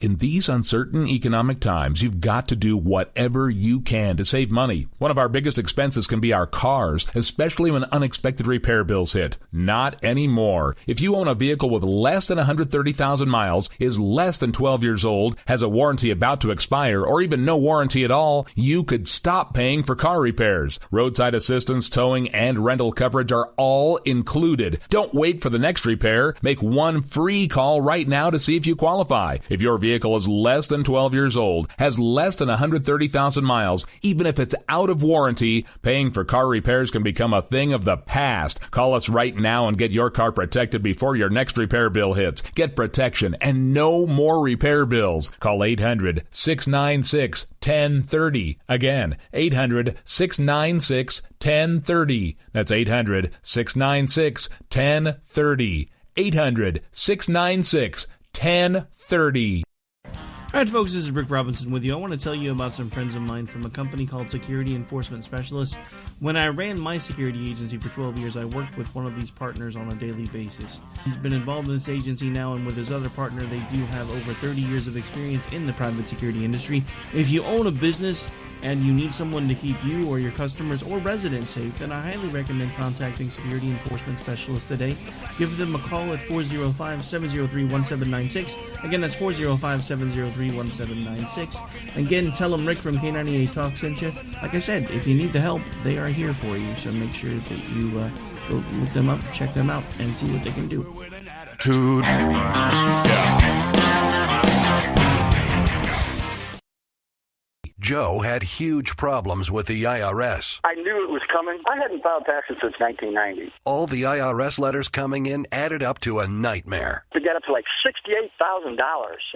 In these uncertain economic times, you've got to do whatever you can to save money. One of our biggest expenses can be our cars, especially when unexpected repair bills hit. Not anymore. If you own a vehicle with less than 130,000 miles, is less than 12 years old, has a warranty about to expire, or even no warranty at all, you could stop paying for car repairs. Roadside assistance, towing, and rental coverage are all included. Don't wait for the next repair. Make one free call right now to see if you qualify. If your vehicle is less than 12 years old, has less than 130,000 miles, even if it's out of warranty, paying for car repairs can become a thing of the past. Call us right now and get your car protected before your next repair bill hits. Get protection and no more repair bills. Call 800-696-1030. Again, 800-696-1030. That's 800-696-1030. 800-696-1030. All right, folks, this is Rick Robinson with you. I want to tell you about some friends of mine from a company called Security Enforcement Specialists. When I ran my security agency for 12 years, I worked with one of these partners on a daily basis. He's been involved in this agency now, and with his other partner, they do have over 30 years of experience in the private security industry. If you own a business and you need someone to keep you or your customers or residents safe, then I highly recommend contacting Security Enforcement Specialists today. Give them a call at 405-703-1796. Again, that's 405-703-1796. Again, tell them Rick from K98 Talk sent you. Like I said, if you need the help, they are here for you. So make sure that you go look them up, check them out, and see what they can do. Joe had huge problems with the IRS. I knew it was coming. I hadn't filed taxes since 1990. All the IRS letters coming in added up to a nightmare. To get up to like $68,000,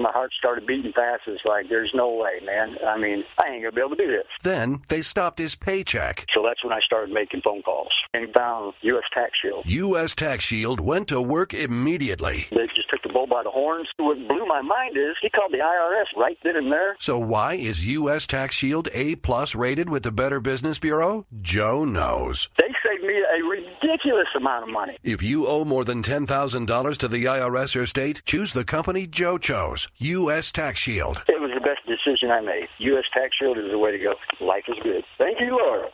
my heart started beating fast. It's like, there's no way, man. I mean, I ain't going to be able to do this. Then they stopped his paycheck. So that's when I started making phone calls and found U.S. Tax Shield. U.S. Tax Shield went to work immediately. They just took the bull by the horns. What blew my mind is he called the IRS right then and there. So why is U.S. Tax Shield A+ rated with the Better Business Bureau? Joe knows. They saved me a ridiculous amount of money. If you owe more than $10,000 to the IRS or state, choose the company Joe chose, U.S. Tax Shield. It was the best decision I made. U.S. Tax Shield is the way to go. Life is good. Thank you, Lord.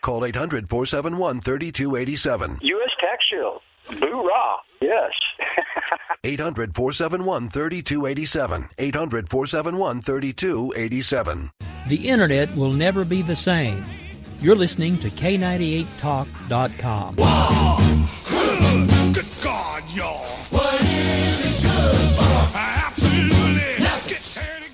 Call 800-471-3287. U.S. Tax Shield. Boo-rah. Yes. 800-471-3287. 800-471-3287. The Internet will never be the same. You're listening to K98Talk.com. Whoa! Good God, y'all. What is it good for? Absolutely. Let's get started again.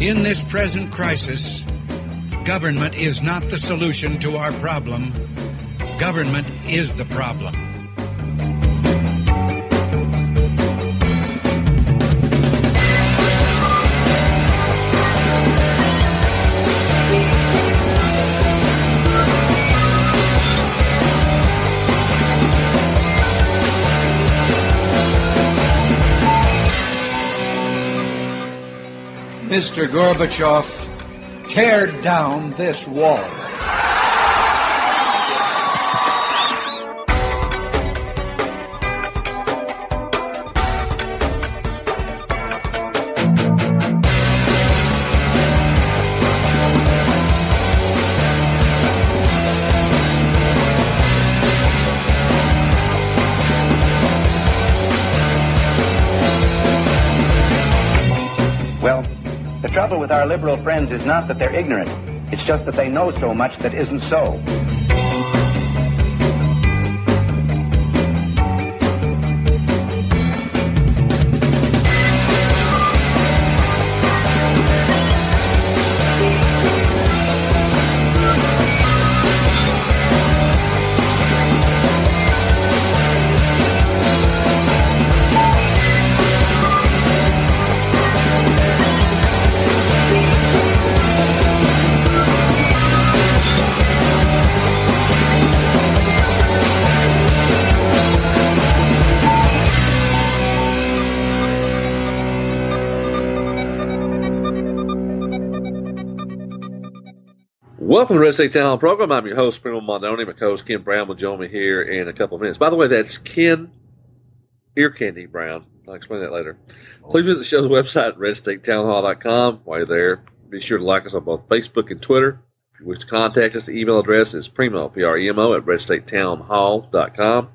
In this present crisis, government is not the solution to our problem. Government is the problem. Mr. Gorbachev, tear down this wall. Well, the trouble with our liberal friends is not that they're ignorant. It's just that they know so much that isn't so. Welcome to the Red State Town Hall program. I'm your host, Primo Mondoni. My co-host Ken Brown will join me here in a couple of minutes. By the way, that's Ken Ear Candy Brown. I'll explain that later. Please visit the show's website at redstatetownhall.com. While you're there, be sure to like us on both Facebook and Twitter. If you wish to contact us, the email address is primo, P-R-E-M-O, at redstatetownhall.com.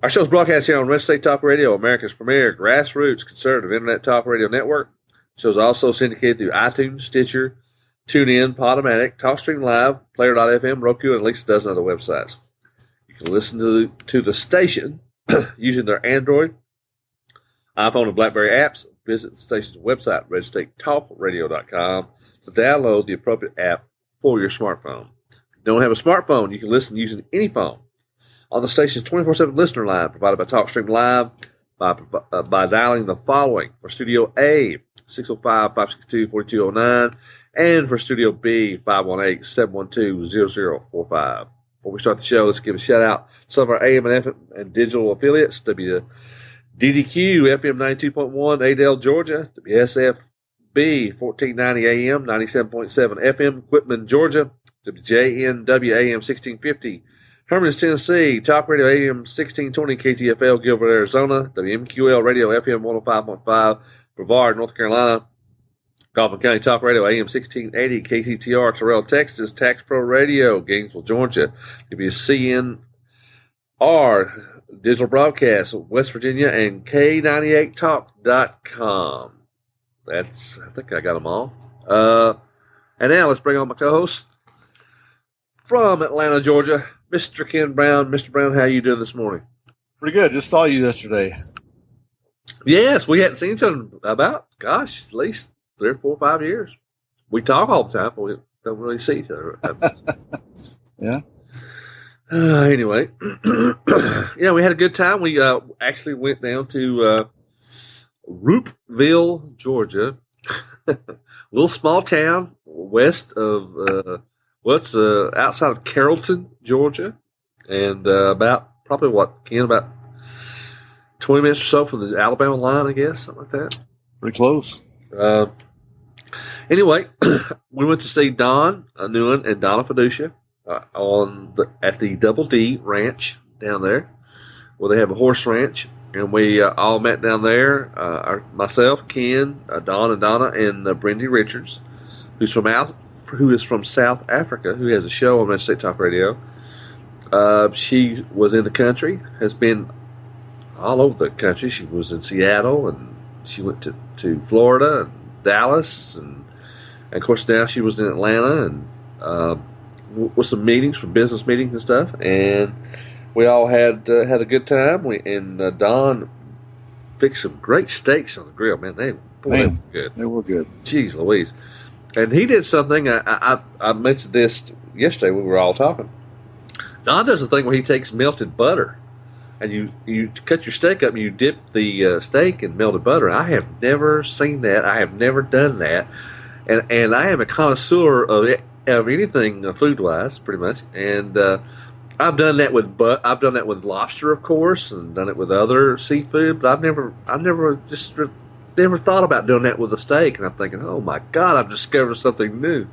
Our show's broadcast here on Red State Talk Radio, America's premier grassroots conservative internet talk radio network. The show's also syndicated through iTunes, Stitcher, TuneIn, Podomatic, TalkStream Live, Player.fm, Roku, and at least a dozen other websites. You can listen to the station using their Android, iPhone, and BlackBerry apps. Visit the station's website, redstatetalkradio.com, to download the appropriate app for your smartphone. If you don't have a smartphone, you can listen using any phone on the station's 24/7 listener line provided by TalkStream Live by dialing the following. For Studio A, 605-562-4209, and for Studio B, 518-712-0045. Before we start the show, let's give a shout-out to some of our AM and FM and digital affiliates. WDDQ, FM 92.1, Adel, Georgia. WSFB, 1490 AM, 97.7 FM, Quitman, Georgia. WJNW, AM 1650, Hermanus, Tennessee. Talk Radio, AM 1620, KTFL, Gilbert, Arizona. WMQL Radio, FM 105.5, Brevard, North Carolina. Kaufman County Talk Radio, AM 1680, KCTR, Terrell, Texas. Tax Pro Radio, Gainesville, Georgia. WCNR, Digital Broadcast, West Virginia, and K98Talk.com. I think I got them all. And now let's bring on my co-host from Atlanta, Georgia, Mr. Ken Brown. Mr. Brown, how you doing this morning? Pretty good. Just saw you yesterday. Yes, we hadn't seen each other about, at least 3 or 4 or 5 years. We talk all the time, but we don't really see each other. Yeah. Anyway, yeah, we had a good time. We actually went down to Roopville, Georgia, a little small town west of outside of Carrollton, Georgia, and about 20 minutes or so from the Alabama line, I guess, something like that. Pretty close. Anyway, we went to see Don Newen and Donna Fiducia at the Double D Ranch down there, where they have a horse ranch, and we all met down there. Myself, Ken, Don and Donna, and Brendy Richards, who is from South Africa, who has a show on Red State Talk Radio. She was in the country, has been all over the country. She was in Seattle, and she went to Florida and Dallas, and of course now she was in Atlanta, and with some meetings, for business meetings and stuff. And we all had a good time. Don fixed some great steaks on the grill. Man, they were good. They were good. Jeez Louise. And he did something, I mentioned this yesterday when we were all talking. Don does a thing where he takes melted butter, and you cut your steak up and you dip the steak in melted butter. I have never seen that. I have never done that. And I am a connoisseur of anything food-wise, pretty much. And I've done that with lobster, of course, and done it with other seafood, but I've never thought about doing that with a steak. And I'm thinking, oh my God, I've discovered something new.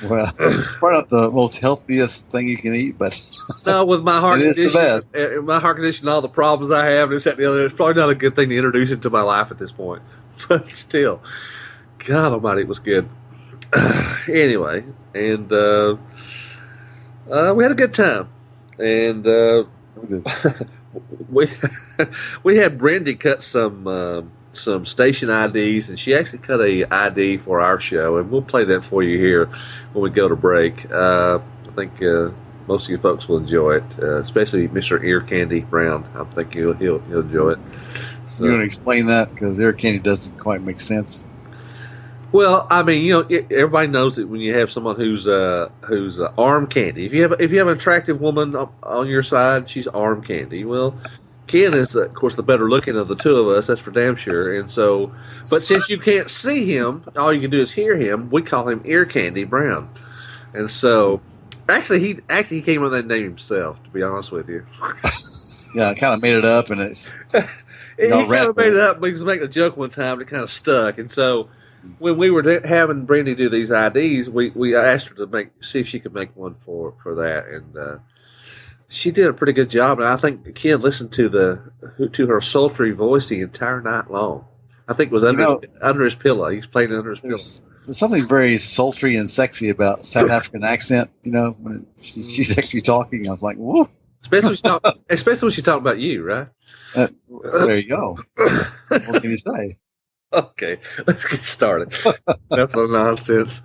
Well, it's probably not the most healthiest thing you can eat, but no, with my heart condition, all the problems I have, this, that, and the other, it's probably not a good thing to introduce into my life at this point. But still, God Almighty, it was good. Anyway, and we had a good time, and we had Brendy cut some station IDs, and she actually cut a ID for our show, and we'll play that for you here when we go to break. I think most of you folks will enjoy it, especially Mr. Ear Candy Brown. I think he'll enjoy it. So, you want to explain that, because Ear Candy doesn't quite make sense. Well, I mean, everybody knows that when you have someone who's arm candy. If you have an attractive woman on your side, she's arm candy. Well, Ken is, of course, the better looking of the two of us. That's for damn sure. And so, but since you can't see him, all you can do is hear him. We call him Ear Candy Brown. And so, actually, he came up with that name himself. To be honest with you. Yeah, I kind of made it up, and it's. He kind of made it up. He was making a joke one time, and it kind of stuck. And so, when we were having Brandy do these IDs, we asked her to see if she could make one for that, and she did a pretty good job. And I think Ken listened to her sultry voice the entire night long. I think it was under his pillow. He's playing under his pillow. There's something very sultry and sexy about South African accent. When she's actually talking, I'm like, whoa. Especially when she's talking about you, right? There you go. What can you say? Okay, let's get started. That's no nonsense.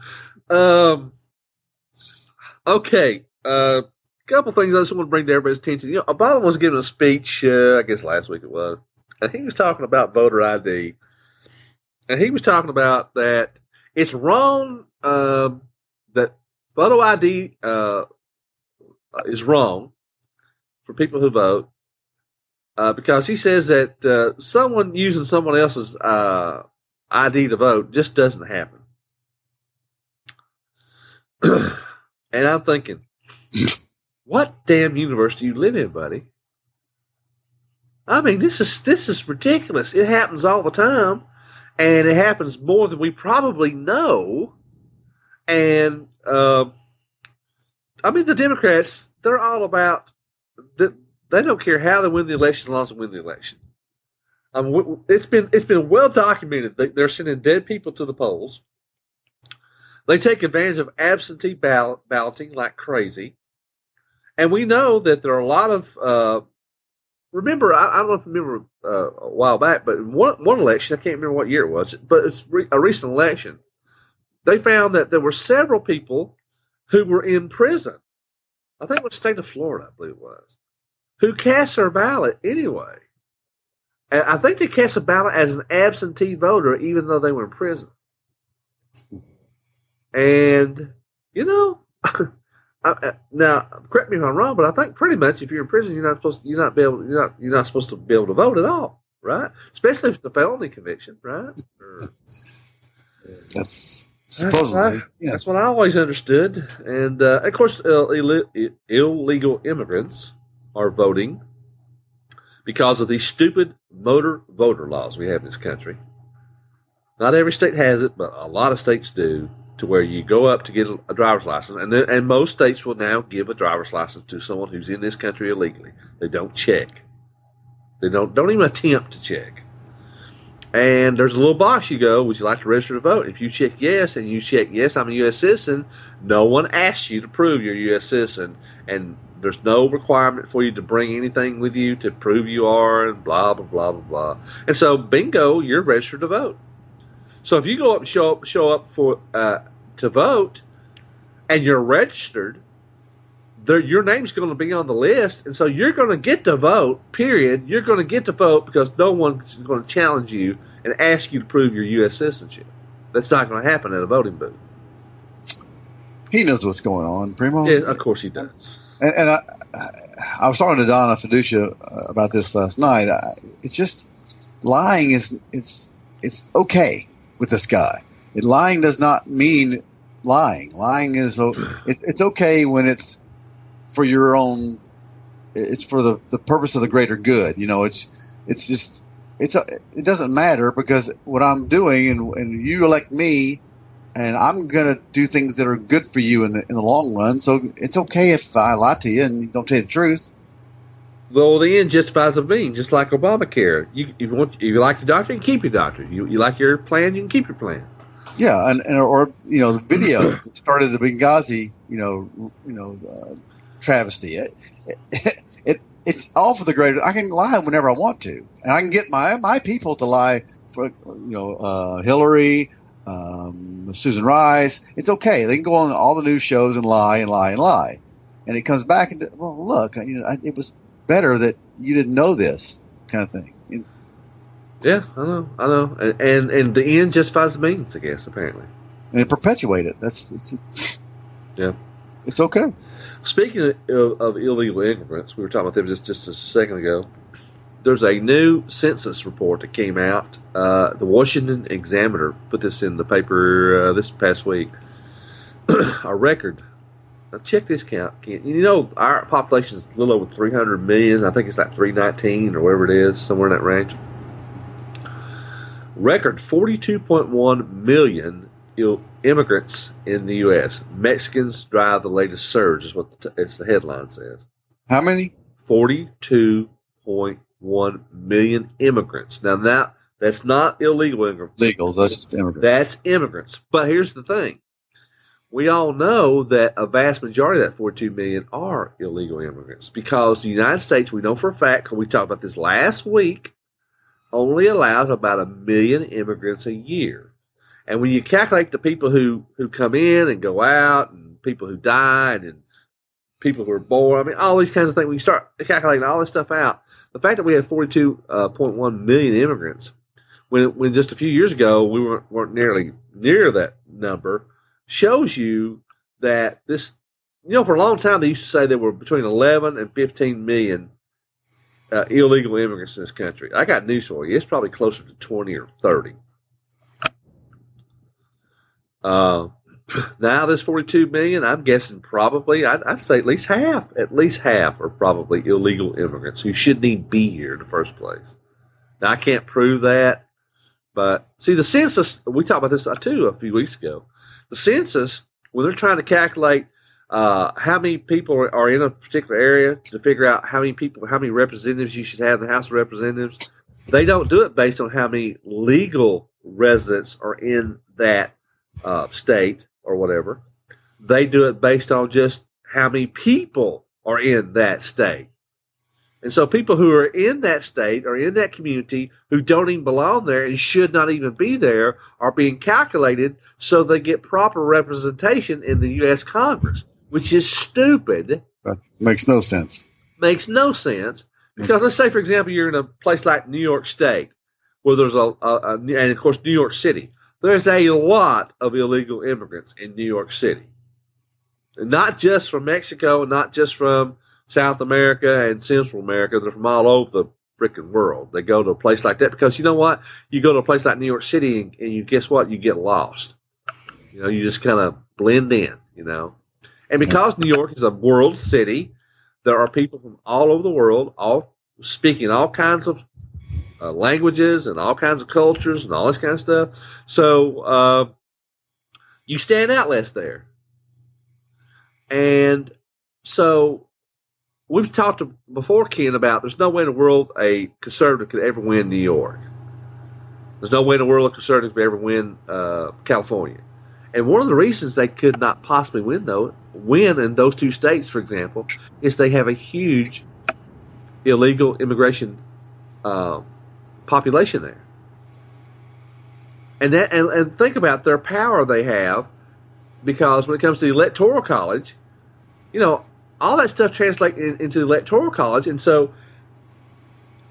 Okay, couple things I just want to bring to everybody's attention. Obama was giving a speech, I guess last week it was, and he was talking about voter ID, and he was talking about that it's wrong that photo ID is wrong for people who vote because he says that someone using someone else's ID to vote just doesn't happen. And I'm thinking, what damn universe do you live in, buddy? I mean, this is ridiculous. It happens all the time. And it happens more than we probably know. And, the Democrats, they're all about, they don't care how they win the election as long as they win the election. It's been well documented. They're sending dead people to the polls. They take advantage of absentee balloting like crazy. And we know that there are a lot of, remember, I don't know if you remember a while back, but in one election, I can't remember what year it was, but it's a recent election, they found that there were several people who were in prison. I think it was the state of Florida, I believe it was, who cast their ballot anyway. And I think they cast a ballot as an absentee voter, even though they were in prison. And, now, correct me if I'm wrong, but I think pretty much if you're in prison, you're not supposed to be able to vote at all, right? Especially if it's a felony conviction, right? That's supposedly. That's what I always understood. And of course, illegal immigrants are voting because of these stupid motor voter laws we have in this country. Not every state has it, but a lot of states do. To where you go up to get a driver's license, and most states will now give a driver's license to someone who's in this country illegally. They don't check. They don't even attempt to check. And there's a little box you go, would you like to register to vote? If you check yes, and you check yes, I'm a U.S. citizen, no one asks you to prove you're a U.S. citizen, and there's no requirement for you to bring anything with you to prove you are, and blah, blah, blah, blah, blah. And so, bingo, you're registered to vote. So if you go up and show up for to vote, and you're registered, your name's going to be on the list, and so you're going to get to vote. Period. You're going to get to vote because no one's going to challenge you and ask you to prove your U.S. citizenship. That's not going to happen at a voting booth. He knows what's going on, Primo. Yeah, of course he does. And I was talking to Donna Fiducia about this last night. It's just lying it's okay with this guy. Lying does not mean lying. Lying is it's okay when it's for your own. It's for the purpose of the greater good. It doesn't matter because what I'm doing and you elect me, and I'm gonna do things that are good for you in the long run. So it's okay if I lie to you and don't tell you the truth. Well, the end justifies the means, just like Obamacare. If you like your doctor, you can keep your doctor. You like your plan, you can keep your plan. Yeah, or the video that started the Benghazi, travesty. It's all for the greater. I can lie whenever I want to, and I can get my people to lie for Hillary, Susan Rice. It's okay. They can go on all the news shows and lie and lie and lie, and it comes back and look, it was better that you didn't know this kind of thing. Yeah, I know, and the end justifies the means, I guess, apparently. And it perpetuated. Yeah, it's okay. Speaking of illegal immigrants, we were talking about them just a second ago. There's a new census report that came out. The Washington Examiner put this in the paper this past week. A record. Now check this count. Our population is a little over 300 million. I think it's like 319 or whatever it is, somewhere in that range. record 42.1 million immigrants in the U.S. Mexicans drive the latest surge, is what the headline says. How many? 42.1 million immigrants. Now, that's not illegal immigrants. Legals, that's just immigrants. That's immigrants. But here's the thing. We all know that a vast majority of that 42 million are illegal immigrants because the United States, we know for a fact, because we talked about this last week, only allows about 1 million immigrants a year. And when you calculate the people who come in and go out and people who died and people who are born, I mean, all these kinds of things, when you start calculating all this stuff out, the fact that we have 42.1 million immigrants, when just a few years ago we weren't nearly near that number, shows you that this, for a long time they used to say there were between 11 and 15 million illegal immigrants in this country. I got news for you. It's probably closer to 20 or 30. Now this 42 million, I'm guessing probably, I'd say at least half are probably illegal immigrants who shouldn't even be here in the first place. Now I can't prove that, but see the census, we talked about this too a few weeks ago. The census, when they're trying to calculate how many people are in a particular area to figure out how many representatives you should have in the House of Representatives, they don't do it based on how many legal residents are in that state or whatever. They do it based on just how many people are in that state. And so people who are in that state or in that community who don't even belong there and should not even be there are being calculated so they get proper representation in the U.S. Congress, which is stupid. That makes no sense. Makes no sense. Because let's say, for example, you're in a place like New York State where there's and of course, New York City. There's a lot of illegal immigrants in New York City. And not just from Mexico and not just from South America and Central America. They're from all over the freaking world. They go to a place like that because you know what? You go to a place like New York City and you guess what? You get lost. You just kind of blend in, And because New York is a world city, there are people from all over the world, all speaking all kinds of languages and all kinds of cultures and all this kind of stuff. So you stand out less there. And so we've talked before, Ken, about there's no way in the world a conservative could ever win New York. There's no way in the world a conservative could ever win California. And one of the reasons they could not possibly win in those two states, for example, is they have a huge illegal immigration population there. And think about their power they have, because when it comes to the Electoral College, all that stuff translates into the Electoral College. And so,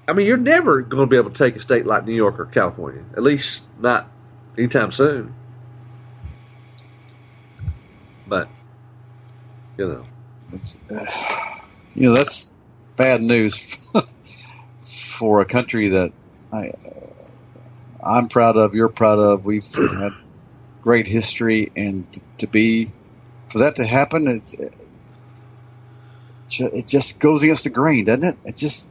I mean, you're never going to be able to take a state like New York or California, at least not anytime soon. But, that's bad news for a country that I'm proud of, you're proud of. We've had great history, and for that to happen, it just goes against the grain, doesn't it?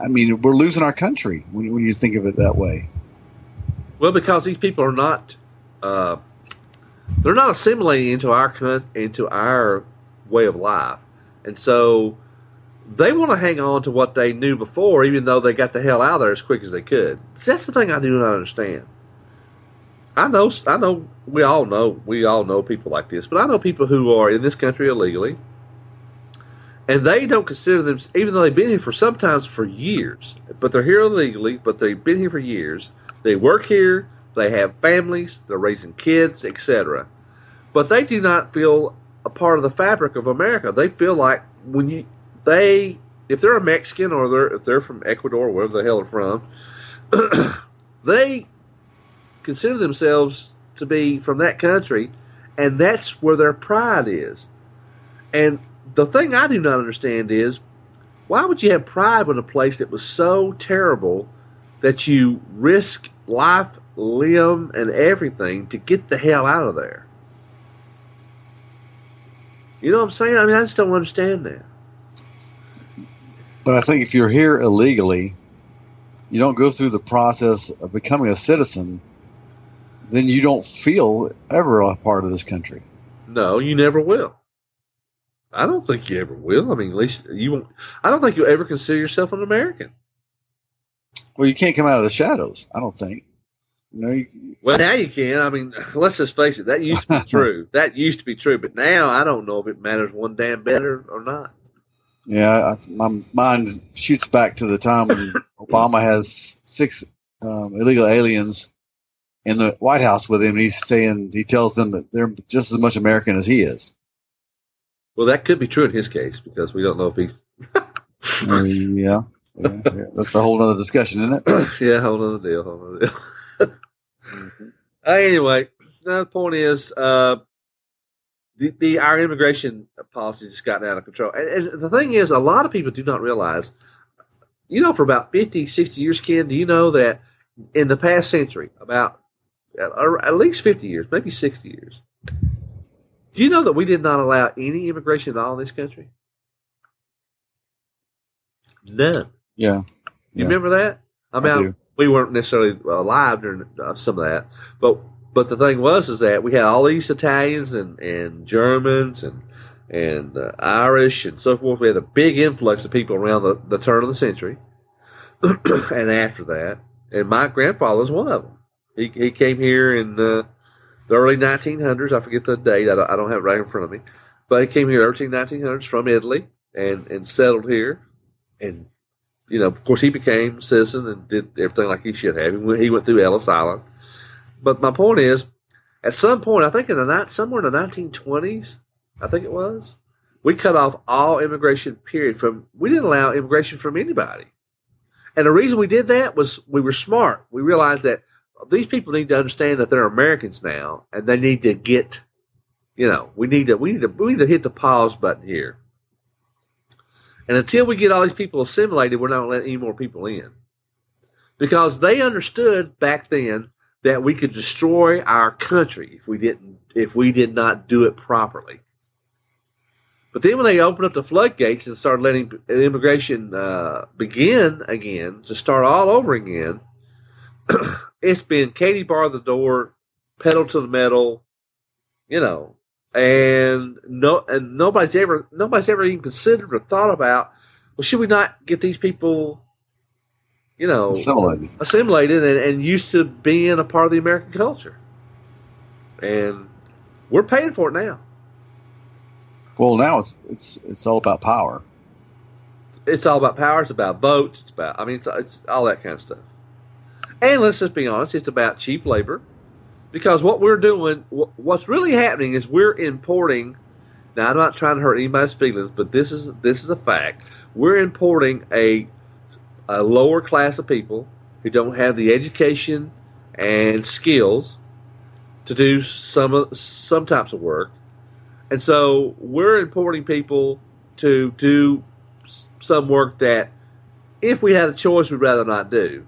We're losing our country when you think of it that way. Well, because these people are not, they're not assimilating into our way of life, and so they want to hang on to what they knew before, even though they got the hell out of there as quick as they could. See, that's the thing I do not understand. I know, we all know people like this, but I know people who are in this country illegally, and they don't consider them, even though they've been here sometimes for years, but they're here illegally, but they've been here for years. They work here, they have families, they're raising kids, etc. But they do not feel a part of the fabric of America. They feel like if they're a Mexican or if they're from Ecuador, or wherever the hell they're from, they consider themselves to be from that country, and that's where their pride is. And the thing I do not understand is, why would you have pride in a place that was so terrible that you risk life, limb, and everything to get the hell out of there? You know what I'm saying? I just don't understand that. But I think if you're here illegally, you don't go through the process of becoming a citizen, then you don't feel ever a part of this country. No, you never will. I don't think you ever will. I mean, at least you won't. I don't think you'll ever consider yourself an American. Well, you can't come out of the shadows, I don't think. Well, now you can. I mean, let's just face it. That used to be true. That used to be true. But now I don't know if it matters one damn bit or not. Yeah, my mind shoots back to the time when Obama has 6 illegal aliens in the White House with him. And he tells them that they're just as much American as he is. Well, that could be true in his case because we don't know if he. Yeah. That's a whole other discussion, isn't it? Yeah, whole other deal. Anyway, the point is, our immigration policy just gotten out of control. And the thing is, a lot of people do not realize, for about 50, 60 years, Ken, do you know that in the past century, about at least 50 years, maybe 60 years, do you know that we did not allow any immigration at all in this country? None. Yeah. You remember that? I do. We weren't necessarily alive during some of that, but the thing is that we had all these Italians and Germans and Irish and so forth. We had a big influx of people around the turn of the century, and after that, and my grandfather was one of them. He came here in the early 1900s. I forget the date. I don't have it right in front of me, but he came here in the early 1900s from Italy and settled here, and of course, he became a citizen and did everything like he should have. He went through Ellis Island. But my point is, at some point, I think somewhere in the 1920s, I think it was, we cut off all immigration, period. We didn't allow immigration from anybody. And the reason we did that was we were smart. We realized that these people need to understand that they're Americans now, and they need to get, we need to hit the pause button here. And until we get all these people assimilated, we're not letting any more people in. Because they understood back then that we could destroy our country if we did not do it properly. But then when they opened up the floodgates and started letting immigration begin again, to start all over again, it's been Katie bar the door, pedal to the metal, and nobody's ever even considered or thought about, well, should we not get these people, assimilated and used to being a part of the American culture? And we're paying for it now. Well, now it's all about power. It's all about power. It's about votes. It's all that kind of stuff. And let's just be honest, it's about cheap labor. Because what we're doing, what's really happening is we're importing. Now, I'm not trying to hurt anybody's feelings, but this is a fact. We're importing a lower class of people who don't have the education and skills to do some types of work, and so we're importing people to do some work that, if we had a choice, we'd rather not do.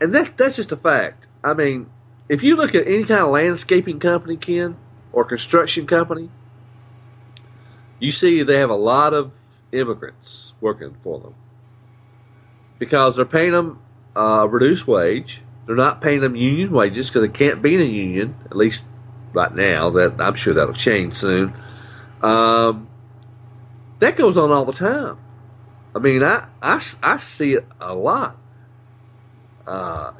And that's just a fact. I mean, if you look at any kind of landscaping company, Ken, or construction company, you see they have a lot of immigrants working for them because they're paying them a reduced wage. They're not paying them union wages because they can't be in a union, at least right now. That I'm sure that'll change soon. That goes on all the time. I mean, I see it a lot.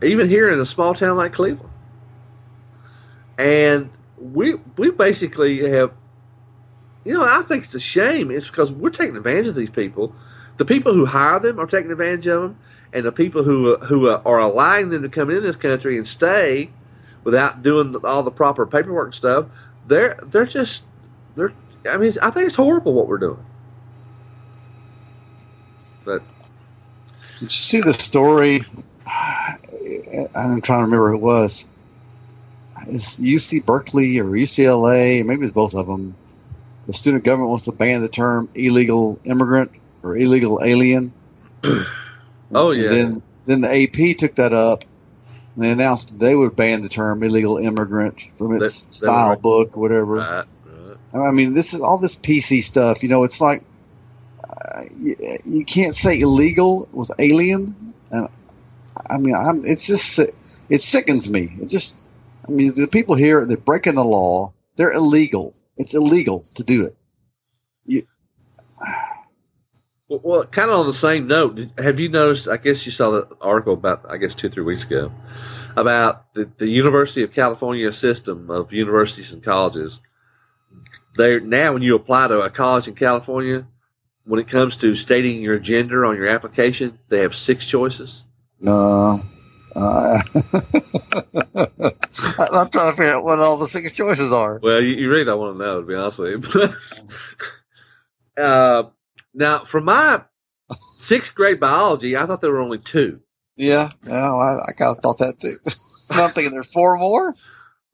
Even here in a small town like Cleveland. And we basically have, I think it's a shame. It's because we're taking advantage of these people. The people who hire them are taking advantage of them, and the people who are allowing them to come in this country and stay without doing all the proper paperwork and stuff, I think it's horrible what we're doing. But did you see the story? I'm trying to remember who it was. It's UC Berkeley or UCLA, maybe it's both of them. The student government wants to ban the term illegal immigrant or illegal alien. Oh, yeah. And then the AP took that up and they announced they would ban the term illegal immigrant from its style book or whatever. Right. I mean, this is all this PC stuff. It's like, you can't say illegal with alien. I mean, it sickens me. The people here, they're breaking the law. They're illegal. It's illegal to do it. Well, kind of on the same note, have you noticed, I guess you saw the article about, 2-3 weeks ago, about the University of California system of universities and colleges. Now when you apply to a college in California, when it comes to stating your gender on your application, they have 6 choices. No. I'm trying to figure out what all the 6 choices are. Well, you really don't want to know, to be honest with you. Now, for my 6th grade biology, I thought there were only 2. Yeah, I kind of thought that too. I'm thinking there's 4 more.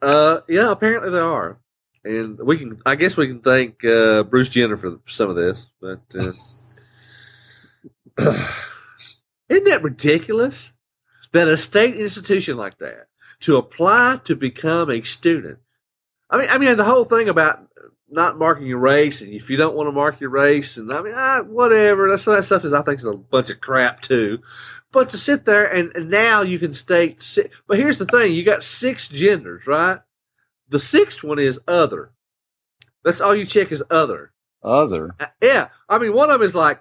Yeah, apparently there are, and I guess we can thank Bruce Jenner for some of this. But isn't that ridiculous that a state institution like that to apply to become a student? I mean, the whole thing about not marking your race, and if you don't want to mark your race, and whatever, that stuff I think is a bunch of crap too. But to sit there and now you can state, but here's the thing, you got 6 genders, right? The 6th one is other. That's all you check is other. Other? Yeah. I mean, one of them is like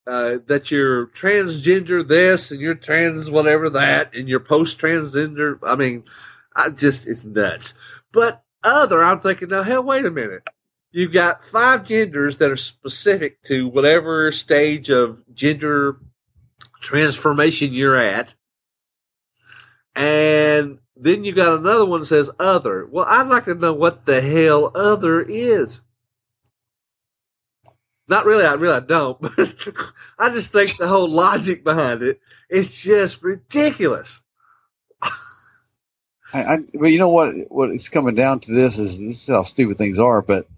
that you're transgender this, and you're trans whatever that, and you're post-transgender. I mean, it's nuts. But other, I'm thinking, now, hell, wait a minute. You've got 5 genders that are specific to whatever stage of gender transformation you're at. And then you got another one that says other. Well, I'd like to know what the hell other is. Not really, I don't. But I just think the whole logic behind it is just ridiculous. But you know what it's coming down to this is how stupid things are, but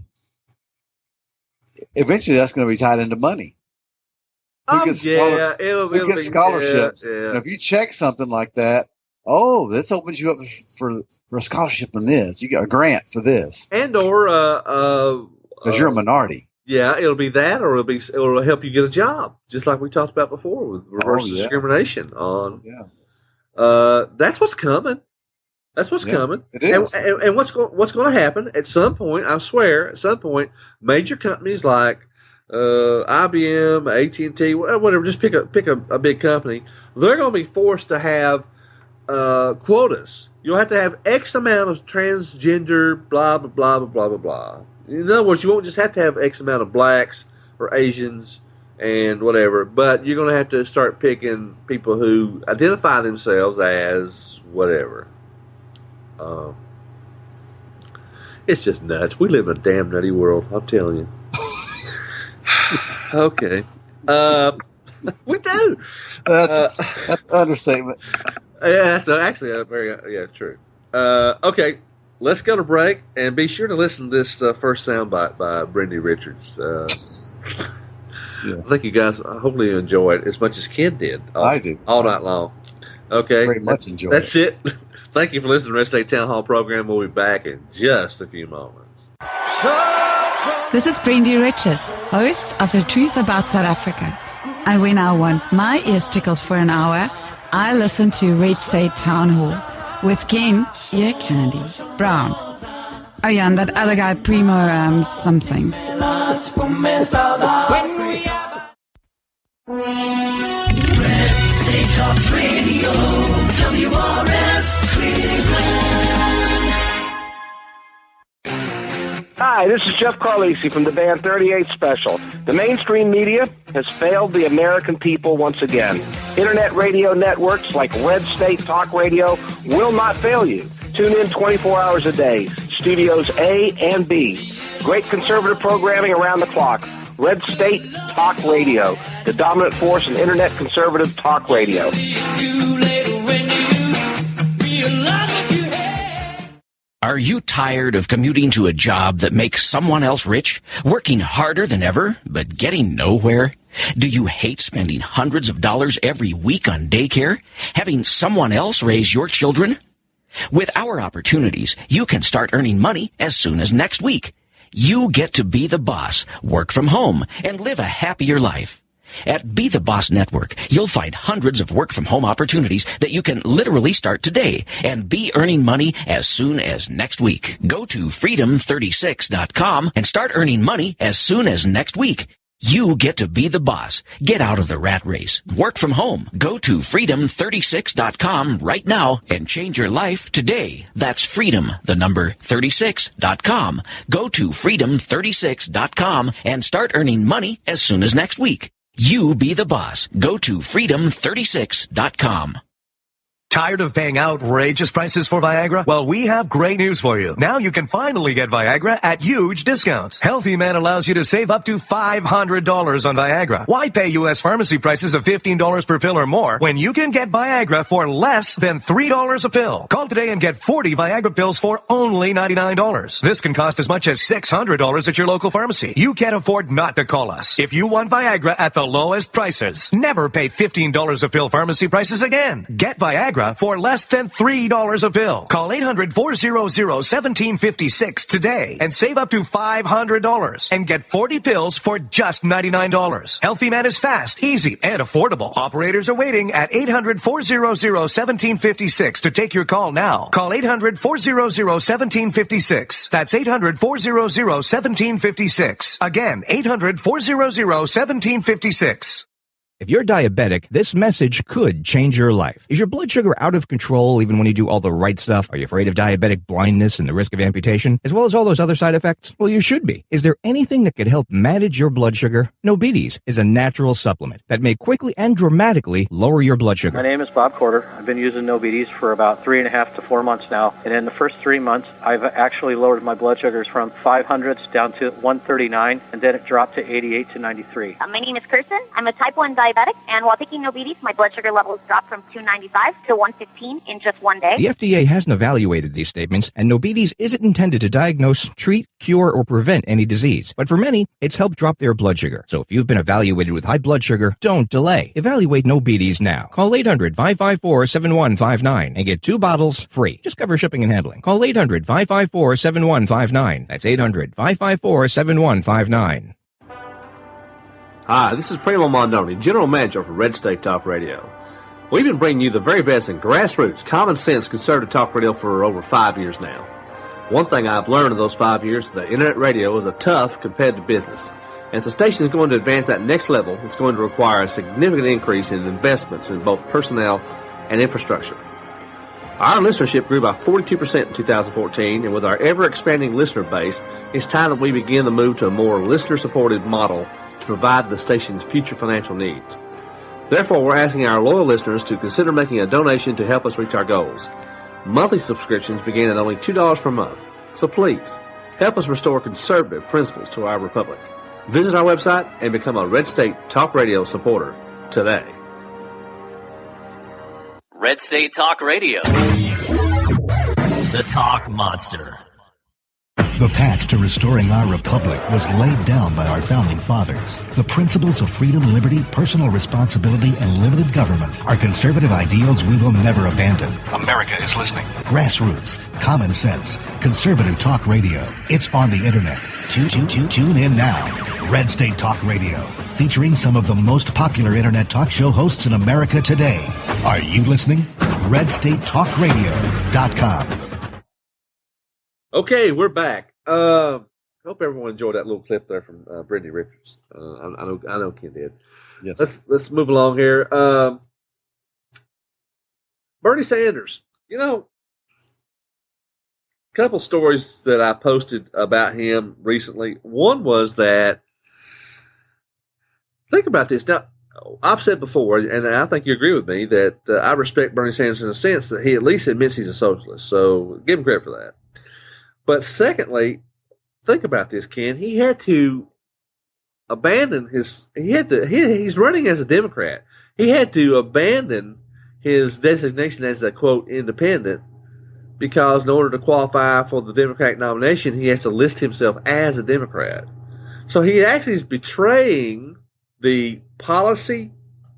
eventually that's going to be tied into money. It'll be scholarships. Yeah. And if you check something like that, this opens you up for a scholarship in this. You get a grant for this. And or because you're a minority. Yeah, it'll be that, or it'll help you get a job, just like we talked about before with reverse discrimination on. Yeah. That's what's coming. That's what's coming. It is. And what's going to happen at some point? I swear, at some point, major companies like IBM, AT&T, whatever, just pick a big company. They're going to be forced to have quotas. You'll have to have X amount of transgender, blah blah blah blah blah blah blah. In other words, you won't just have to have X amount of blacks or Asians and whatever, but you're going to have to start picking people who identify themselves as whatever. It's just nuts. We live in a damn nutty world, I'm telling you. Okay. We do. That's an understatement. Yeah, that's actually very true. Okay, let's go to break, and be sure to listen to this first soundbite by Brendy Richards. I think you guys hopefully enjoy it as much as Ken did. I do. All night long. Okay. Very much enjoy That's it. Thank you for listening to the Red State Town Hall program. We'll be back in just a few moments. This is Brendy Richards, host of The Truth About South Africa. And when I want my ears tickled for an hour, I listen to Red State Town Hall with Ken, Ear Candy, Brown. Oh yeah, and that other guy, Primo, something. Red State Talk Radio, WRS Cleveland. Hi, this is Jeff Carlisi from the band 38 Special. The mainstream media has failed the American people once again. Internet radio networks like Red State Talk Radio will not fail you. Tune in 24 hours a day. Studios A and B. Great conservative programming around the clock. Red State Talk Radio, the dominant force in Internet conservative talk radio. Are you tired of commuting to a job that makes someone else rich, working harder than ever, but getting nowhere? Do you hate spending hundreds of dollars every week on daycare, having someone else raise your children? With our opportunities, you can start earning money as soon as next week. You get to be the boss, work from home, and live a happier life. At Be the Boss Network, you'll find hundreds of work-from-home opportunities that you can literally start today and be earning money as soon as next week. Go to freedom36.com and start earning money as soon as next week. You get to be the boss. Get out of the rat race. Work from home. Go to freedom36.com right now and change your life today. That's freedom, the number 36.com. Go to freedom36.com and start earning money as soon as next week. You be the boss. Go to freedom36.com. Tired of paying outrageous prices for Viagra? Well, we have great news for you. Now you can finally get Viagra at huge discounts. Healthy Man allows you to save up to $500 on Viagra. Why pay U.S. pharmacy prices of $15 per pill or more when you can get Viagra for less than $3 a pill? Call today and get 40 Viagra pills for only $99. This can cost as much as $600 at your local pharmacy. You can't afford not to call us. If you want Viagra at the lowest prices, never pay $15 a pill pharmacy prices again. Get Viagra for less than $3 a pill. Call 800-400-1756 today and save up to $500 and get 40 pills for just $99. Healthy Man is fast, easy, and affordable. Operators are waiting at 800-400-1756 to take your call now. Call 800-400-1756. That's 800-400-1756. Again, 800-400-1756. If you're diabetic, this message could change your life. Is your blood sugar out of control even when you do all the right stuff? Are you afraid of diabetic blindness and the risk of amputation, as well as all those other side effects? Well, you should be. Is there anything that could help manage your blood sugar? Nobetes is a natural supplement that may quickly and dramatically lower your blood sugar. My name is Bob Corder. I've been using Nobetes for about 3.5 to 4 months now. And in the first 3 months, I've actually lowered my blood sugars from 500s down to 139, and then it dropped to 88 to 93. My name is Kirsten. I'm a type 1 diabetic, and while taking Nobetes, my blood sugar levels dropped from 295 to 115 in just 1 day. The FDA hasn't evaluated these statements, and Nobetes isn't intended to diagnose, treat, cure, or prevent any disease. But for many, it's helped drop their blood sugar. So if you've been evaluated with high blood sugar, don't delay. Evaluate Nobetes now. Call 800-554-7159 and get 2 bottles free. Just cover shipping and handling. Call 800-554-7159. That's 800-554-7159. Hi, this is Primo Mondoni, General Manager for Red State Talk Radio. We've been bringing you the very best in grassroots, common sense, conservative talk radio for over 5 years now. One thing I've learned in those 5 years is that internet radio is a tough, competitive business. And if the station is going to advance that next level, it's going to require a significant increase in investments in both personnel and infrastructure. Our listenership grew by 42% in 2014, and with our ever-expanding listener base, it's time that we begin the move to a more listener-supported model to provide the station's future financial needs. Therefore, we're asking our loyal listeners to consider making a donation to help us reach our goals. Monthly subscriptions begin at only $2 per month. So please, help us restore conservative principles to our republic. Visit our website and become a Red State Talk Radio supporter today. Red State Talk Radio. The Talk Monster. The path to restoring our republic was laid down by our founding fathers. The principles of freedom, liberty, personal responsibility, and limited government are conservative ideals we will never abandon. America is listening. Grassroots, common sense, conservative talk radio. It's on the internet. Tune in now. Red State Talk Radio, featuring some of the most popular internet talk show hosts in America today. Are you listening? RedStateTalkRadio.com. Okay, we're back. Hope everyone enjoyed that little clip there from Brittany Richards. I know Ken did. Yes. Let's move along here. Bernie Sanders. You know, a couple stories that I posted about him recently. One was that, think about this. Now, I've said before, and I think you agree with me, that I respect Bernie Sanders in a sense that he at least admits he's a socialist. So give him credit for that. But secondly, think about this, Ken. He had to abandon he's running as a Democrat. He had to abandon his designation as a, quote, independent, because in order to qualify for the Democratic nomination, he has to list himself as a Democrat. So he actually is betraying the policy,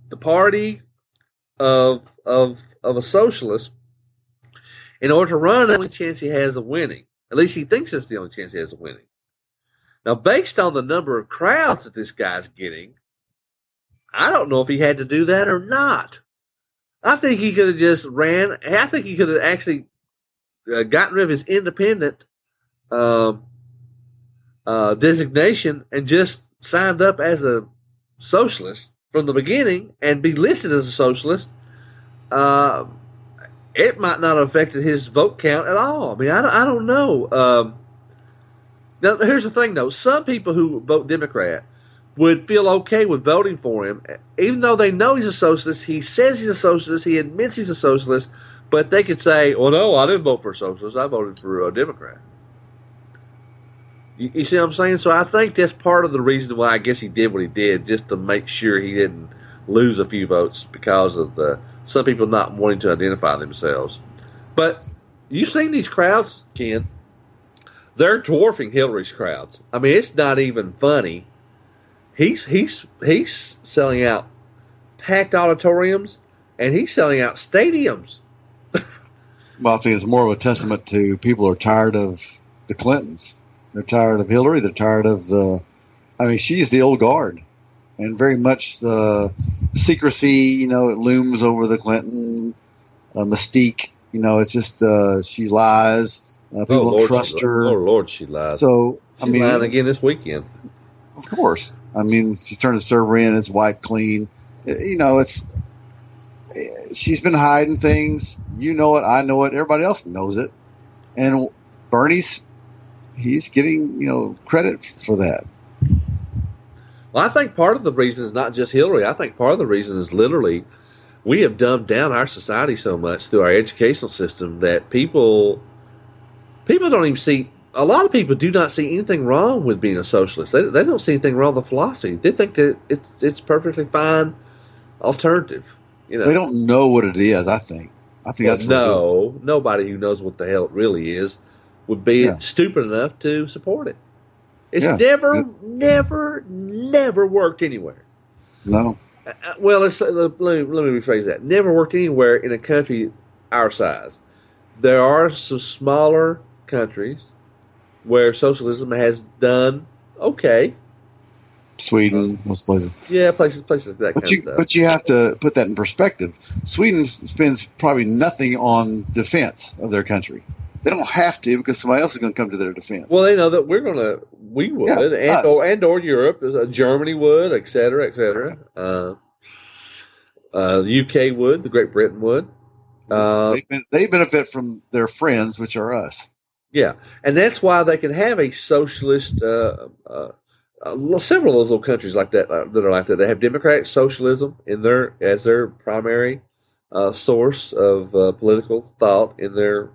the party of a socialist in order to run the only chance he has of winning. At least he thinks it's the only chance he has of winning. Now, based on the number of crowds that this guy's getting, I don't know if he had to do that or not. I think he could have just ran. I think he could have actually gotten rid of his independent designation and just signed up as a socialist from the beginning and be listed as a socialist. It might not have affected his vote count at all. I mean, I don't know. Now, here's the thing, though. Some people who vote Democrat would feel okay with voting for him, even though they know he's a socialist. He says he's a socialist. He admits he's a socialist. But they could say, well, no, I didn't vote for a socialist. I voted for a Democrat. You see what I'm saying? So I think that's part of the reason why I guess he did what he did, just to make sure he didn't lose a few votes because of some people not wanting to identify themselves. But you've seen these crowds, Ken. They're dwarfing Hillary's crowds. I mean, it's not even funny. He's selling out packed auditoriums, and he's selling out stadiums. Well, I think it's more of a testament to people are tired of the Clintons. They're tired of Hillary. They're tired of she's the old guard. And very much the secrecy, it looms over the Clinton mystique. It's just she lies. People don't trust her. Oh, Lord, she lies. So, she's lying again this weekend. Of course. I mean, she turned the server in. It's wiped clean. She's been hiding things. You know it. I know it. Everybody else knows it. And Bernie's, he's getting, credit for that. Well, I think part of the reason is not just Hillary. I think part of the reason is literally we have dumbed down our society so much through our educational system that people don't even see. A lot of people do not see anything wrong with being a socialist. They don't see anything wrong with the philosophy. They think that it's perfectly fine alternative. They don't know what it is. I think that's no. Nobody who knows what the hell it really is would be stupid enough to support it. It's never worked anywhere. No. Well, let me rephrase that. Never worked anywhere in a country our size. There are some smaller countries where socialism has done okay. Sweden, most places. Yeah, places like that kind of stuff. But you have to put that in perspective. Sweden spends probably nothing on defense of their country. They don't have to because somebody else is going to come to their defense. Well, they know that we would, and or Europe, Germany would, et cetera, et cetera. The UK would, the Great Britain would. They benefit from their friends, which are us. Yeah, and that's why they can have a socialist. Several of those little countries like that that are like that. They have democratic socialism as their primary source of political thought in their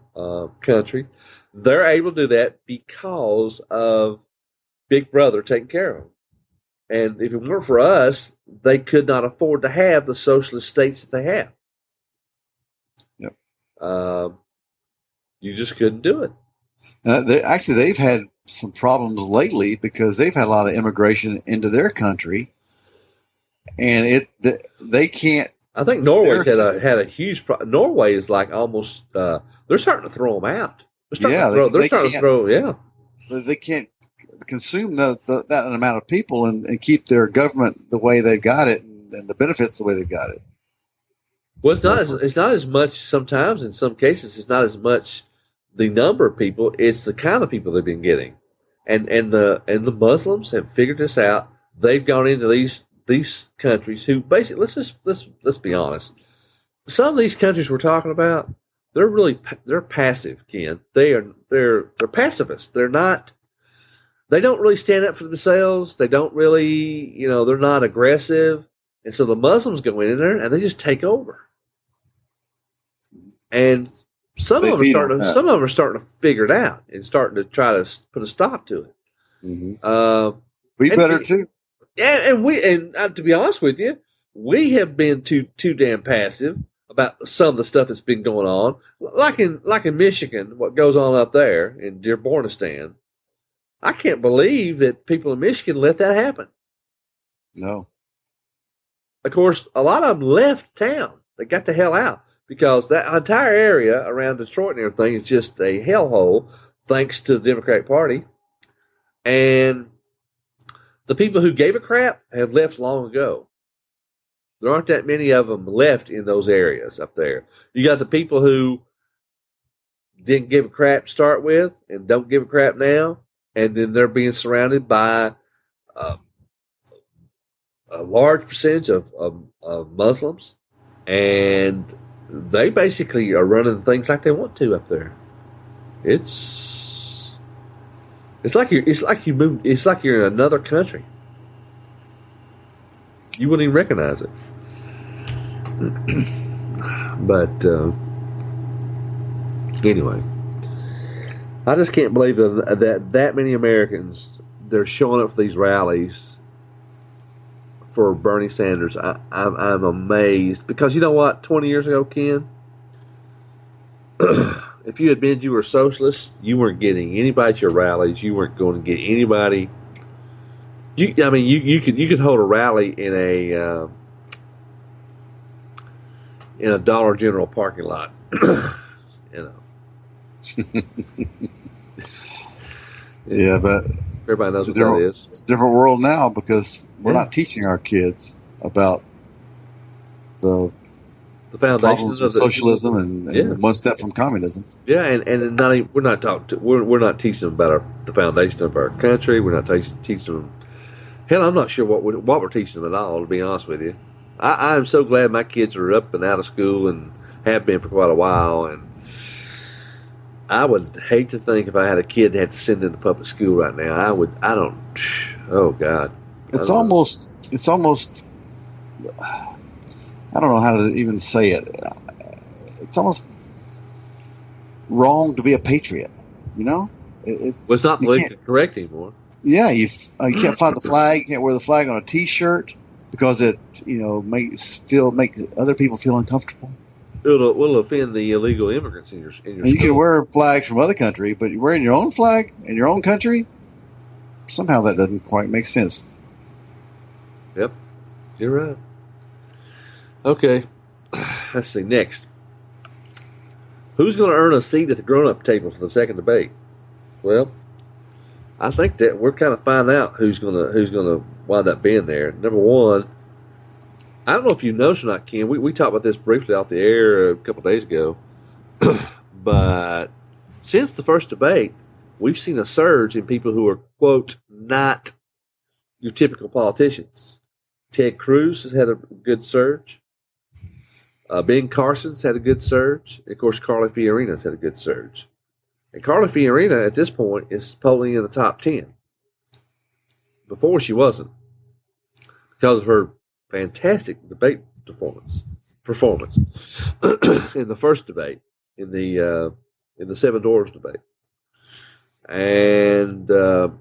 country. They're able to do that because of Big Brother taking care of them. And if it weren't for us, they could not afford to have the socialist states that they have. Yep. You just couldn't do it. They've had some problems lately because they've had a lot of immigration into their country, and they can't. I think Norway's had a huge problem. Norway is like almost they're starting to throw them out. They're starting to throw. They can't consume that amount of people and keep their government the way they've got it and the benefits the way they've got it. Well, it's not as much. Sometimes, in some cases, it's not as much the number of people. It's the kind of people they've been getting, and the Muslims have figured this out. They've gone into these countries who basically let's be honest. Some of these countries we're talking about, they're passive, Ken. They're pacifists. They don't really stand up for themselves. They don't really, they're not aggressive. And so the Muslims go in there and they just take over. And some of them are starting to figure it out and starting to try to put a stop to it. Mm-hmm. We better too. And to be honest with you, we have been too damn passive about some of the stuff that's been going on. Like in Michigan, what goes on up there in Dearbornistan. I can't believe that people in Michigan let that happen. No. Of course, a lot of them left town. They got the hell out because that entire area around Detroit and everything is just a hellhole thanks to the Democratic Party. And the people who gave a crap have left long ago. There aren't that many of them left in those areas up there. You got the people who didn't give a crap to start with and don't give a crap now, and then they're being surrounded by a large percentage of Muslims, and they basically are running things like they want to up there. It's like you're in another country. You wouldn't even recognize it. But anyway, I just can't believe that many Americans, they're showing up for these rallies for Bernie Sanders. I'm amazed, because you know what? 20 years ago, Ken, if you admitted you were a socialist, you weren't getting anybody at your rallies. You weren't going to get anybody. You could hold a rally in a Dollar General parking lot. Yeah, but everybody knows what that is. It's a different world now, because we're not teaching our kids about the foundations of socialism and one step from communism. Yeah, and not even, we're not teaching them about the foundation of our country. We're not teaching them. Hell, I'm not sure what we're teaching them at all, to be honest with you. I'm so glad my kids are up and out of school and have been for quite a while. And I would hate to think if I had a kid that had to send into public school right now. Oh God. It's almost, I don't know how to even say it. It's almost wrong to be a patriot, you know? It's not politically correct anymore. Yeah, you can't fly the flag, you can't wear the flag on a T-shirt because it, makes other people feel uncomfortable. It'll offend the illegal immigrants in your and you can wear flags from other country, but you're wearing your own flag in your own country? Somehow that doesn't quite make sense. Yep, you're right. Okay, let's see. Next, who's going to earn a seat at the grown-up table for the second debate? Well, I think that we're kind of finding out who's gonna wind up being there. Number one, I don't know if you noticed or not, Ken. We talked about this briefly off the air a couple of days ago, but since the first debate, we've seen a surge in people who are, quote, not your typical politicians. Ted Cruz has had a good surge. Ben Carson's had a good surge. Of course, Carly Fiorina's had a good surge. And Carly Fiorina, at this point, is polling in the top 10. Before, she wasn't, because of her fantastic debate performance in the first debate, in the Seven Dwarfs debate. And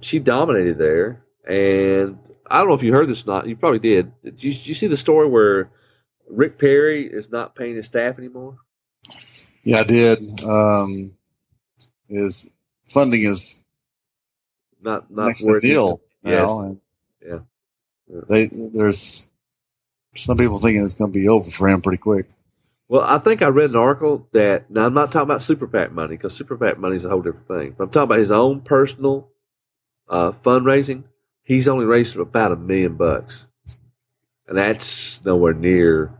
she dominated there. And I don't know if you heard this or not. You probably did. Did you see the story where Rick Perry is not paying his staff anymore? Yeah, I did. His funding is not next to the deal now. Yes. There's some people thinking it's going to be over for him pretty quick. Well, I think I read an article that, now I'm not talking about Super PAC money, because Super PAC money is a whole different thing. But I'm talking about his own personal fundraising. He's only raised about $1 million, and that's nowhere near.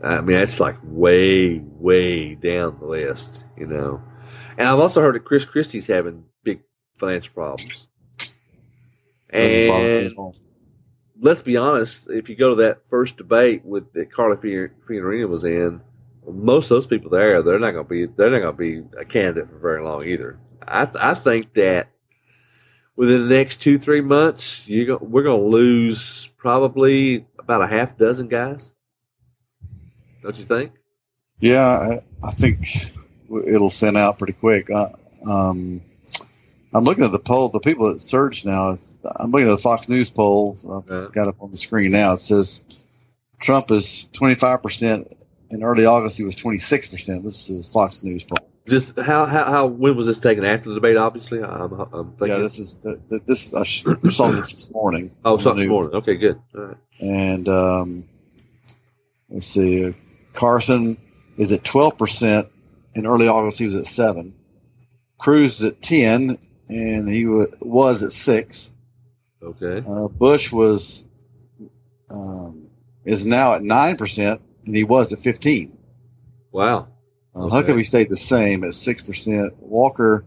I mean, that's like way, way down the list, And I've also heard that Chris Christie's having big financial problems. And let's be honest, if you go to that first debate that Carly Fiorina was in, most of those people there, they're not going to be a candidate for very long either. I think that within the next 2-3 months, we're going to lose probably about a half dozen guys. Don't you think? Yeah, I think it'll thin out pretty quick. I'm looking at the poll. The people that surged now, I'm looking at the Fox News poll. I've got it on the screen now. It says Trump is 25%. In early August, he was 26%. This is a Fox News poll. Just when was this taken? After the debate, obviously. I'm thinking. Yeah, this. I saw this morning. Oh, something this morning. Okay, good. All right. And let's see. Carson is at 12%. In early August, he was at 7%. Cruz is at 10%, and he was at 6%. Okay. Bush was is now at 9%, and he was at 15%. Wow. Huckabee stayed the same at 6%. Walker